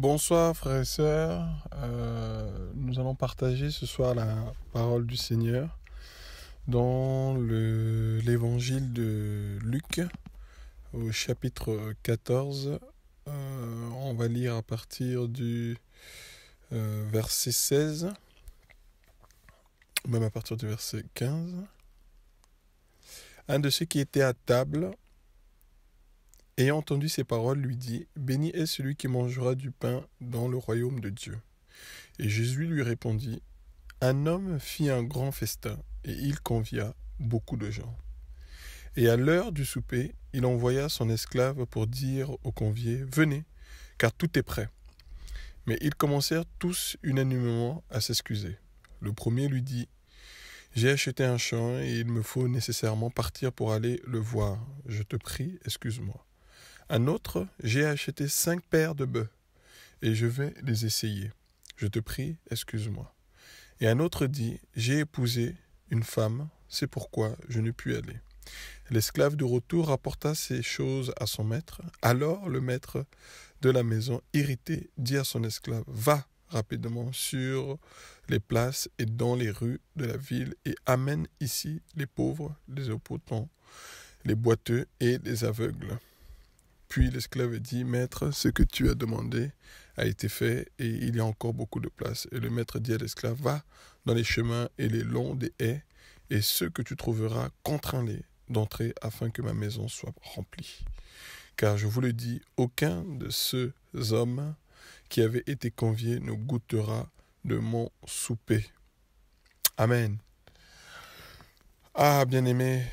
Bonsoir frères et sœurs. Nous allons partager ce soir la parole du Seigneur dans l'évangile de Luc au chapitre 14. On va lire à partir du verset 16, même à partir du verset 15. Un de ceux qui étaient à table, ayant entendu ces paroles, lui dit « Béni est celui qui mangera du pain dans le royaume de Dieu. » Et Jésus lui répondit « Un homme fit un grand festin, et il convia beaucoup de gens. Et à l'heure du souper, il envoya son esclave pour dire aux conviés « Venez, car tout est prêt. » Mais ils commencèrent tous unanimement à s'excuser. Le premier lui dit « J'ai acheté un champ, et il me faut nécessairement partir pour aller le voir. Je te prie, excuse-moi. » Un autre, j'ai acheté 5 paires de bœufs, et je vais les essayer. Je te prie, excuse-moi. Et un autre dit, j'ai épousé une femme, c'est pourquoi je ne puis aller. L'esclave de retour rapporta ces choses à son maître. Alors le maître de la maison, irrité, dit à son esclave, va rapidement sur les places et dans les rues de la ville, et amène ici les pauvres, les impotents, les boiteux et les aveugles. Puis l'esclave dit, maître, ce que tu as demandé a été fait, et il y a encore beaucoup de place. Et le maître dit à l'esclave, va dans les chemins et les longs des haies, et ceux que tu trouveras, contrains-les d'entrer afin que ma maison soit remplie. Car je vous le dis, aucun de ces hommes qui avaient été conviés ne goûtera de mon souper. Amen. Ah, bien-aimé,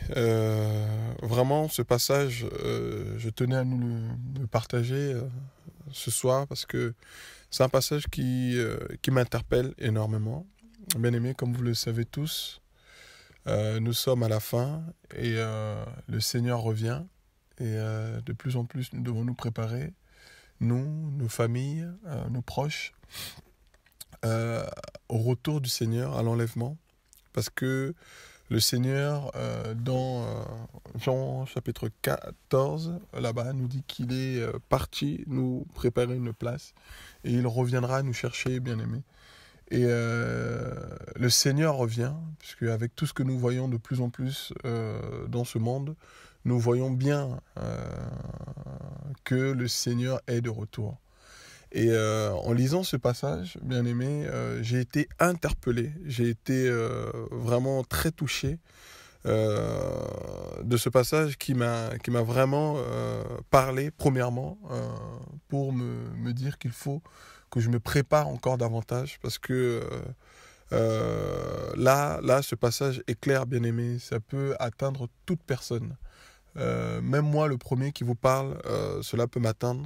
vraiment, ce passage, je tenais à nous le partager ce soir parce que c'est un passage qui m'interpelle énormément. Bien-aimé, comme vous le savez tous, nous sommes à la fin et le Seigneur revient et de plus en plus, nous devons nous préparer, nous, nos familles, nos proches, au retour du Seigneur, à l'enlèvement, parce que le Seigneur, dans Jean chapitre 14, là-bas, nous dit qu'il est parti nous préparer une place et il reviendra nous chercher, bien-aimés. Et le Seigneur revient, puisque avec tout ce que nous voyons de plus en plus dans ce monde, nous voyons bien que le Seigneur est de retour. Et en lisant ce passage, bien aimé, j'ai été interpellé, j'ai été vraiment très touché de ce passage qui m'a vraiment parlé, premièrement, pour me dire qu'il faut que je me prépare encore davantage, parce que là, ce passage est clair, bien aimé, ça peut atteindre toute personne. Même moi, le premier qui vous parle, cela peut m'atteindre.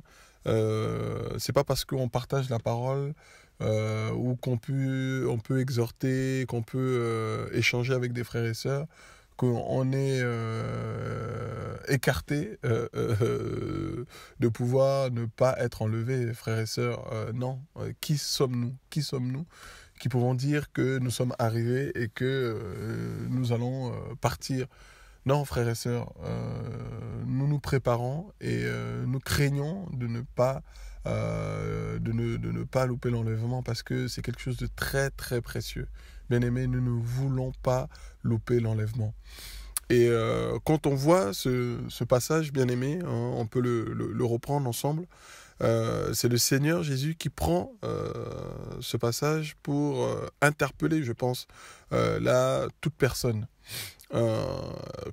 C'est pas parce qu'on partage la parole ou on peut exhorter, qu'on peut échanger avec des frères et sœurs, qu'on est écarté de pouvoir ne pas être enlevé, frères et sœurs. Non, qui sommes-nous qui pouvons dire que nous sommes arrivés et que nous allons partir? Non, frères et sœurs, nous nous préparons et nous craignons de ne pas louper l'enlèvement, parce que c'est quelque chose de très très précieux. Bien-aimés, nous ne voulons pas louper l'enlèvement. Et quand on voit ce passage, bien-aimé, hein, on peut le reprendre ensemble. C'est le Seigneur Jésus qui prend ce passage pour interpeller, je pense, là, toute personne.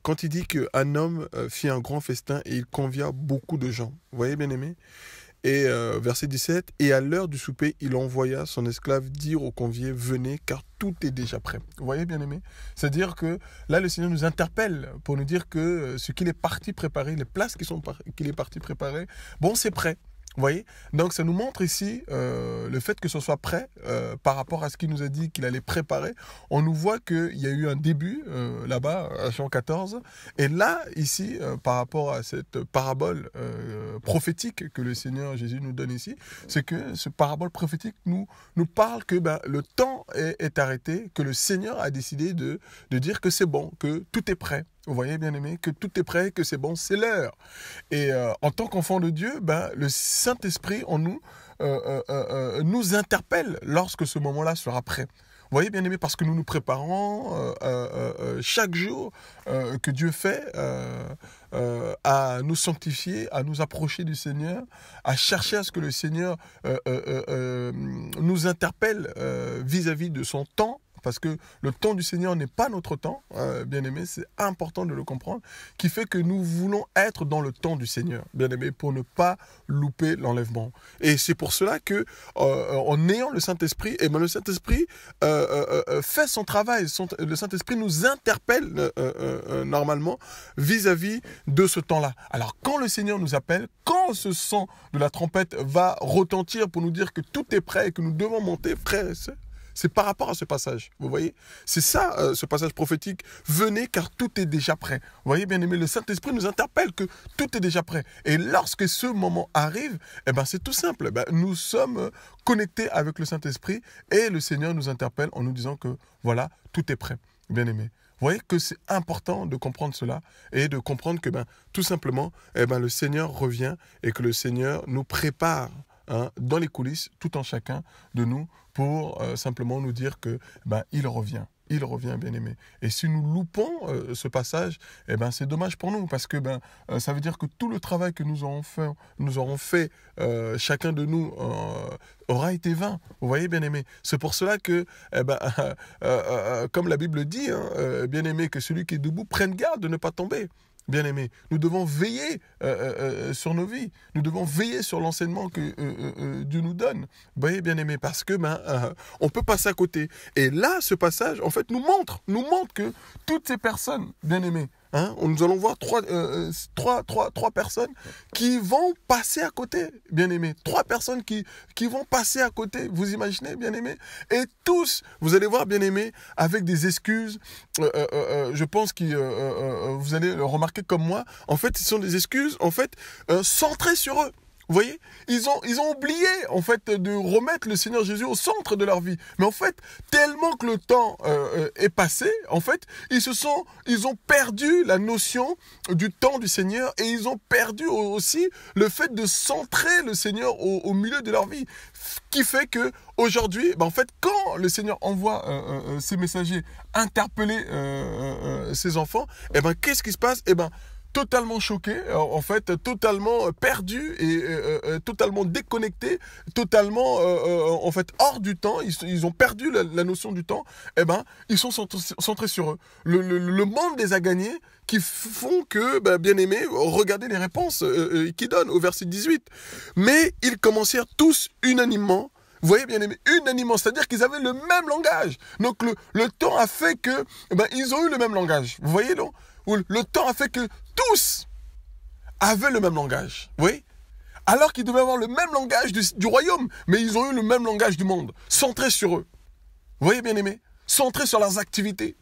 Quand il dit qu'un homme fit un grand festin et il convia beaucoup de gens. Vous voyez, bien-aimé? Et verset 17, et à l'heure du souper, il envoya son esclave dire aux conviés, venez, car tout est déjà prêt. Vous voyez, bien-aimé? C'est-à-dire que là, le Seigneur nous interpelle pour nous dire que ce qu'il est parti préparer, les places qu'il est parti préparer, bon, c'est prêt. Vous voyez? Donc ça nous montre ici le fait que ce soit prêt par rapport à ce qu'il nous a dit qu'il allait préparer. On nous voit qu'il y a eu un début là-bas à Jean 14. Et là, ici, par rapport à cette parabole prophétique que le Seigneur Jésus nous donne ici, c'est que ce parabole prophétique nous parle que le temps est arrêté, que le Seigneur a décidé de dire que c'est bon, que tout est prêt. Vous voyez, bien aimé, que tout est prêt, que c'est bon, c'est l'heure. Et en tant qu'enfant de Dieu, le Saint-Esprit en nous nous interpelle lorsque ce moment-là sera prêt. Vous voyez, bien aimé, parce que nous nous préparons chaque jour que Dieu fait à nous sanctifier, à nous approcher du Seigneur, à chercher à ce que le Seigneur nous interpelle vis-à-vis de son temps. Parce que le temps du Seigneur n'est pas notre temps, bien aimé, c'est important de le comprendre, qui fait que nous voulons être dans le temps du Seigneur, bien aimé, pour ne pas louper l'enlèvement. Et c'est pour cela que, en ayant le Saint-Esprit, eh ben, le Saint-Esprit fait son travail. Le Saint-Esprit nous interpelle normalement vis-à-vis de ce temps-là. Alors, quand le Seigneur nous appelle, quand ce son de la trompette va retentir pour nous dire que tout est prêt et que nous devons monter, frères et sœurs, c'est par rapport à ce passage, vous voyez. C'est ça, ce passage prophétique. Venez car tout est déjà prêt. Vous voyez, bien aimé, le Saint-Esprit nous interpelle que tout est déjà prêt. Et lorsque ce moment arrive, eh ben, c'est tout simple. Eh ben, nous sommes connectés avec le Saint-Esprit et le Seigneur nous interpelle en nous disant que voilà, tout est prêt, bien aimé. Vous voyez que c'est important de comprendre cela et de comprendre que tout simplement, eh ben, le Seigneur revient et que le Seigneur nous prépare dans les coulisses, tout en chacun de nous, pour simplement nous dire que il revient. Il revient, bien aimé. Et si nous loupons ce passage, eh ben, c'est dommage pour nous, parce que ça veut dire que tout le travail que nous aurons fait chacun de nous aura été vain. Vous voyez, bien aimé. C'est pour cela que, comme la Bible dit, bien aimé, que celui qui est debout prenne garde de ne pas tomber. Bien aimé, nous devons veiller sur nos vies. Nous devons veiller sur l'enseignement que Dieu nous donne. Vous voyez, bien aimé, parce que on peut passer à côté. Et là, ce passage, en fait, nous montre que toutes ces personnes, bien aimées, nous allons voir trois personnes qui vont passer à côté, bien aimés. 3 personnes qui vont passer à côté, vous imaginez, bien aimés. Et tous, vous allez voir, bien aimés, avec des excuses. Je pense que vous allez le remarquer comme moi. En fait, ce sont des excuses, en fait, centrées sur eux. Vous voyez, ils ont oublié, en fait, de remettre le Seigneur Jésus au centre de leur vie. Mais en fait, tellement que le temps est passé, en fait, ils ont perdu la notion du temps du Seigneur et ils ont perdu aussi le fait de centrer le Seigneur au milieu de leur vie. Qui fait que aujourd'hui, en fait, quand le Seigneur envoie ses messagers interpeller ses enfants, qu'est-ce qui se passe ? Totalement choqués, en fait, totalement perdus et totalement déconnectés, totalement en fait hors du temps. Ils ont perdu la notion du temps. Ils sont centrés sur eux. Le monde les a gagnés, qui font que, bien aimés, regardez les réponses qu'ils donnent au verset 18. Mais ils commencèrent tous unanimement. Vous voyez, bien aimé, unanimement, c'est-à-dire qu'ils avaient le même langage. Donc le temps a fait que, ils ont eu le même langage. Vous voyez, non ? Le temps a fait que tous avaient le même langage. Vous voyez ? Alors qu'ils devaient avoir le même langage du royaume, mais ils ont eu le même langage du monde, centré sur eux. Vous voyez, bien aimé ? Centré sur leurs activités,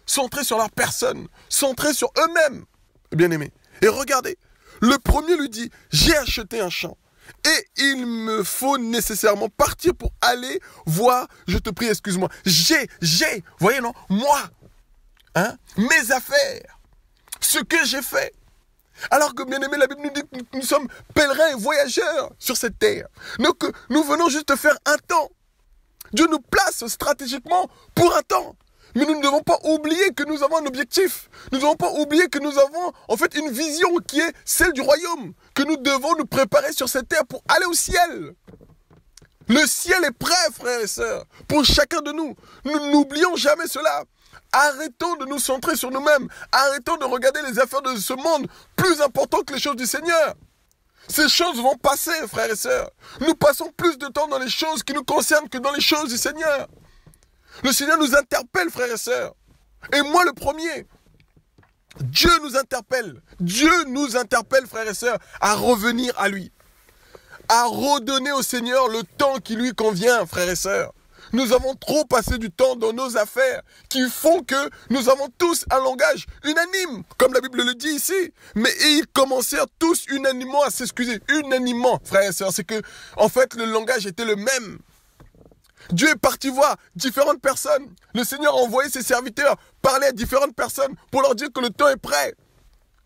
centré sur leur personne, centré sur eux-mêmes, bien aimé. Et regardez, le premier lui dit, j'ai acheté un champ. Et il me faut nécessairement partir pour aller voir, je te prie, excuse-moi, j'ai, vous voyez, non, moi, mes affaires, ce que j'ai fait. Alors que, bien aimé, la Bible nous dit que nous sommes pèlerins et voyageurs sur cette terre. Donc, nous venons juste faire un temps. Dieu nous place stratégiquement pour un temps. Mais nous ne devons pas oublier que nous avons un objectif. Nous ne devons pas oublier que nous avons en fait une vision qui est celle du royaume. Que nous devons nous préparer sur cette terre pour aller au ciel. Le ciel est prêt, frères et sœurs, pour chacun de nous. Nous n'oublions jamais cela. Arrêtons de nous centrer sur nous-mêmes. Arrêtons de regarder les affaires de ce monde plus importantes que les choses du Seigneur. Ces choses vont passer, frères et sœurs. Nous passons plus de temps dans les choses qui nous concernent que dans les choses du Seigneur. Le Seigneur nous interpelle, frères et sœurs. Et moi, le premier. Dieu nous interpelle. Dieu nous interpelle, frères et sœurs, à revenir à lui. À redonner au Seigneur le temps qui lui convient, frères et sœurs. Nous avons trop passé du temps dans nos affaires qui font que nous avons tous un langage unanime, comme la Bible le dit ici. Mais ils commencèrent tous unanimement à s'excuser. Unanimement, frères et sœurs. C'est que, en fait, le langage était le même. Dieu est parti voir différentes personnes. Le Seigneur a envoyé ses serviteurs parler à différentes personnes pour leur dire que le temps est prêt.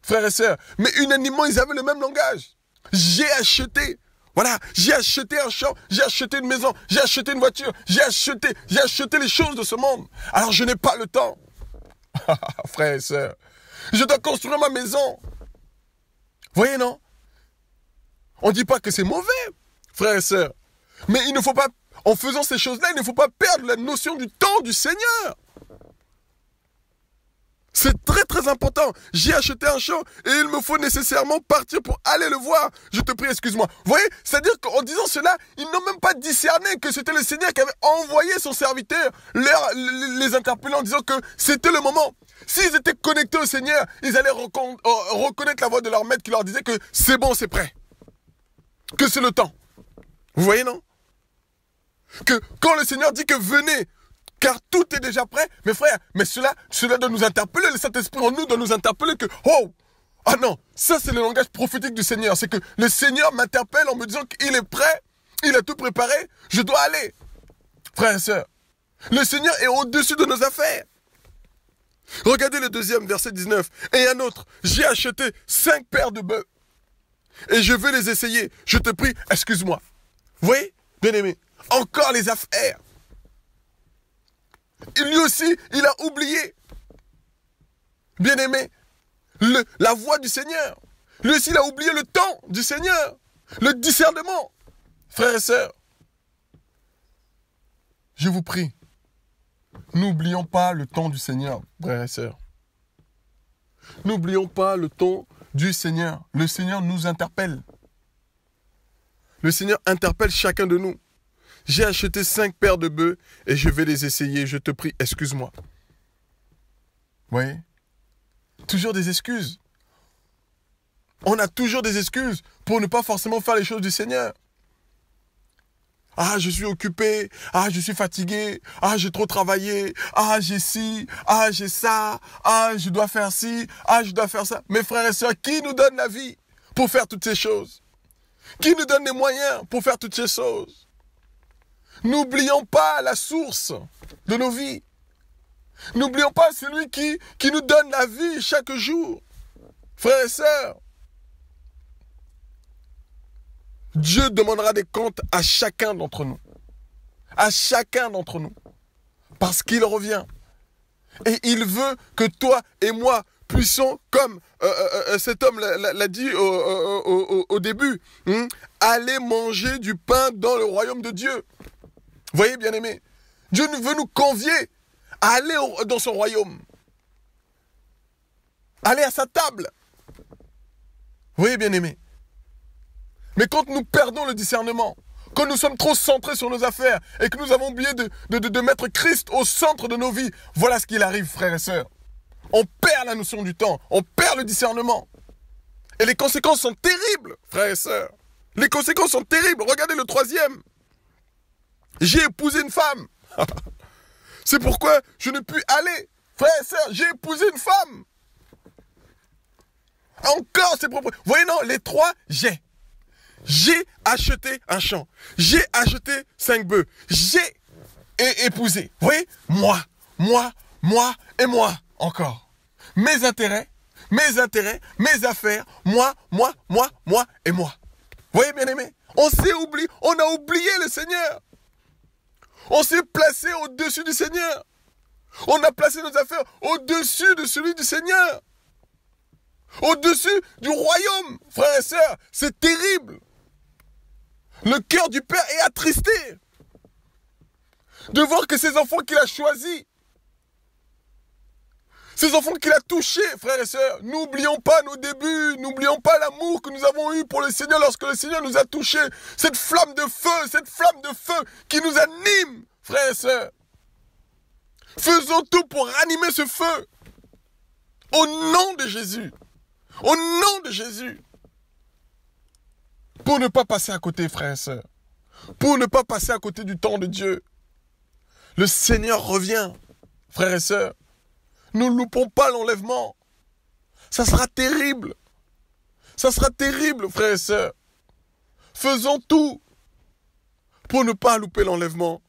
Frères et sœurs. Mais unanimement, ils avaient le même langage. J'ai acheté. Voilà, j'ai acheté un champ, j'ai acheté une maison, j'ai acheté une voiture, j'ai acheté les choses de ce monde. Alors je n'ai pas le temps. Frères et sœurs, je dois construire ma maison. Vous voyez, non? On ne dit pas que c'est mauvais, frères et sœurs. Mais il ne faut pas, en faisant ces choses-là, il ne faut pas perdre la notion du temps du Seigneur. C'est très très important. J'ai acheté un champ et il me faut nécessairement partir pour aller le voir. Je te prie, excuse-moi. Vous voyez, c'est-à-dire qu'en disant cela, ils n'ont même pas discerné que c'était le Seigneur qui avait envoyé son serviteur les interpeller en disant que c'était le moment. S'ils étaient connectés au Seigneur, ils allaient reconnaître la voix de leur maître qui leur disait que c'est bon, c'est prêt. Que c'est le temps. Vous voyez, non? Que quand le Seigneur dit que venez, car tout est déjà prêt, mes frères, mais cela doit nous interpeller, le Saint-Esprit en nous doit nous interpeller que, oh, ah non, ça c'est le langage prophétique du Seigneur, c'est que le Seigneur m'interpelle en me disant qu'il est prêt, il a tout préparé, je dois aller. Frères et sœurs, le Seigneur est au-dessus de nos affaires. Regardez le deuxième, verset 19, et un autre, j'ai acheté 5 paires de bœufs, et je vais les essayer, je te prie, excuse-moi. Vous voyez, bien-aimé, encore les affaires. Lui aussi, il a oublié, bien-aimé, la voix du Seigneur. Lui aussi, il a oublié le temps du Seigneur, le discernement. Frères et sœurs, je vous prie, n'oublions pas le temps du Seigneur, frères et sœurs. N'oublions pas le temps du Seigneur. Le Seigneur nous interpelle. Le Seigneur interpelle chacun de nous. J'ai acheté 5 paires de bœufs et je vais les essayer. Je te prie, excuse-moi. Vous voyez? Toujours des excuses. On a toujours des excuses pour ne pas forcément faire les choses du Seigneur. Ah, je suis occupé. Ah, je suis fatigué. Ah, j'ai trop travaillé. Ah, j'ai ci. Ah, j'ai ça. Ah, je dois faire ci. Ah, je dois faire ça. Mes frères et sœurs, qui nous donne la vie pour faire toutes ces choses? Qui nous donne les moyens pour faire toutes ces choses? N'oublions pas la source de nos vies. N'oublions pas celui qui nous donne la vie chaque jour. Frères et sœurs, Dieu demandera des comptes à chacun d'entre nous. À chacun d'entre nous. Parce qu'il revient. Et il veut que toi et moi puissions, comme cet homme l'a dit au début, aller manger du pain dans le royaume de Dieu. Vous voyez, bien-aimés, Dieu veut nous convier à aller dans son royaume. Aller à sa table. Vous voyez, bien-aimés. Mais quand nous perdons le discernement, quand nous sommes trop centrés sur nos affaires et que nous avons oublié de mettre Christ au centre de nos vies, voilà ce qu'il arrive, frères et sœurs. On perd la notion du temps, on perd le discernement. Et les conséquences sont terribles, frères et sœurs. Les conséquences sont terribles. Regardez le 3e. J'ai épousé une femme. C'est pourquoi je ne puis aller. Frères et sœurs, j'ai épousé une femme. Encore ses propres. Vous voyez, non, les 3, j'ai. J'ai acheté un champ. J'ai acheté 5 bœufs. J'ai épousé. Vous voyez, moi et moi encore. Mes intérêts, mes affaires, moi et moi. Vous voyez, bien-aimés, on a oublié le Seigneur. On s'est placé au-dessus du Seigneur. On a placé nos affaires au-dessus de celui du Seigneur. Au-dessus du royaume, frères et sœurs. C'est terrible. Le cœur du Père est attristé de voir que ces enfants qu'il a choisis, ces enfants qu'il a touchés, frères et sœurs, n'oublions pas nos débuts, n'oublions pas l'amour que nous avons eu pour le Seigneur lorsque le Seigneur nous a touchés, cette flamme de feu qui nous anime, frères et sœurs. Faisons tout pour ranimer ce feu, au nom de Jésus, au nom de Jésus, pour ne pas passer à côté, frères et sœurs, pour ne pas passer à côté du temps de Dieu. Le Seigneur revient, frères et sœurs. Ne loupons pas l'enlèvement. Ça sera terrible. Ça sera terrible, frères et sœurs. Faisons tout pour ne pas louper l'enlèvement.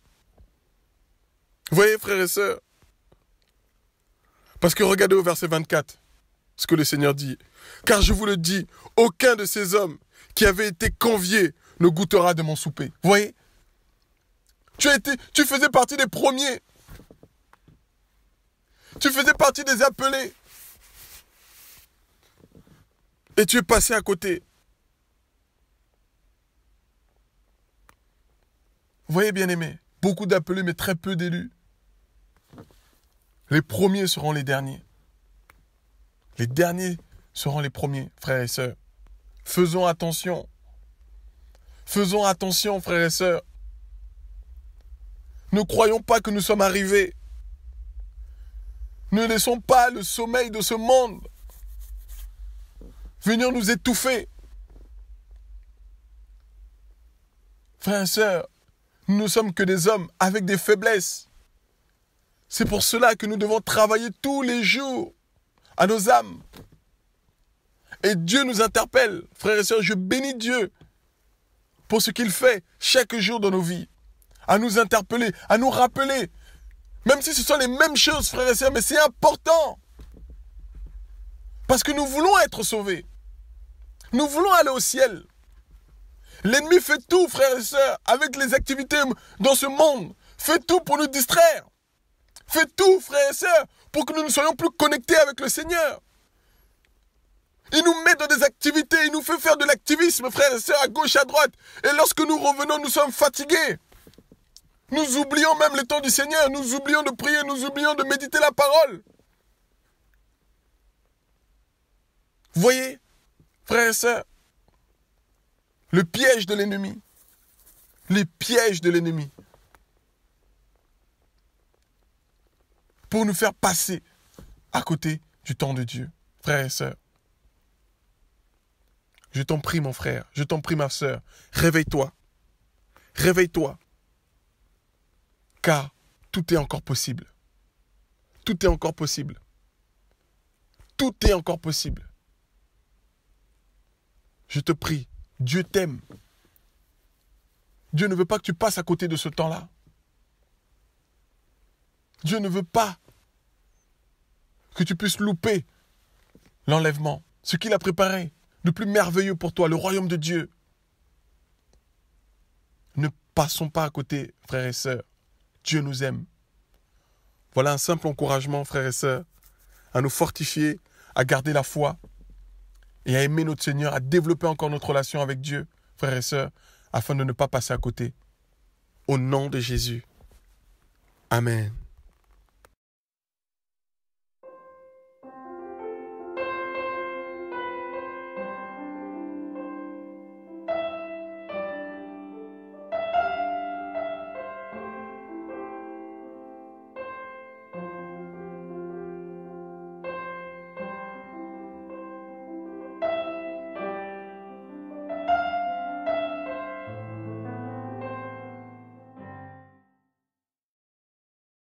Vous voyez, frères et sœurs? Parce que regardez au verset 24, ce que le Seigneur dit. Car je vous le dis, aucun de ces hommes qui avaient été conviés ne goûtera de mon souper. Vous voyez? Tu faisais partie des premiers. Tu faisais partie des appelés. Et tu es passé à côté. Vous voyez, bien-aimés, beaucoup d'appelés, mais très peu d'élus. Les premiers seront les derniers. Les derniers seront les premiers, frères et sœurs. Faisons attention. Faisons attention, frères et sœurs. Ne croyons pas que nous sommes arrivés. Ne laissons pas le sommeil de ce monde venir nous étouffer. Frères et sœurs, nous ne sommes que des hommes avec des faiblesses. C'est pour cela que nous devons travailler tous les jours à nos âmes. Et Dieu nous interpelle. Frères et sœurs, je bénis Dieu pour ce qu'il fait chaque jour dans nos vies. À nous interpeller, à nous rappeler. Même si ce sont les mêmes choses, frères et sœurs, mais c'est important. Parce que nous voulons être sauvés. Nous voulons aller au ciel. L'ennemi fait tout, frères et sœurs, avec les activités dans ce monde. Fait tout pour nous distraire. Fait tout, frères et sœurs, pour que nous ne soyons plus connectés avec le Seigneur. Il nous met dans des activités, il nous fait faire de l'activisme, frères et sœurs, à gauche, à droite. Et lorsque nous revenons, nous sommes fatigués. Nous oublions même le temps du Seigneur. Nous oublions de prier, nous oublions de méditer la parole. Vous voyez, frères et sœurs, le piège de l'ennemi. Les pièges de l'ennemi. Pour nous faire passer à côté du temps de Dieu. Frères et sœurs. Je t'en prie, mon frère. Je t'en prie, ma sœur. Réveille-toi. Réveille-toi. Car tout est encore possible. Tout est encore possible. Tout est encore possible. Je te prie, Dieu t'aime. Dieu ne veut pas que tu passes à côté de ce temps-là. Dieu ne veut pas que tu puisses louper l'enlèvement, ce qu'il a préparé, le plus merveilleux pour toi, le royaume de Dieu. Ne passons pas à côté, frères et sœurs. Dieu nous aime. Voilà un simple encouragement, frères et sœurs, à nous fortifier, à garder la foi et à aimer notre Seigneur, à développer encore notre relation avec Dieu, frères et sœurs, afin de ne pas passer à côté. Au nom de Jésus. Amen.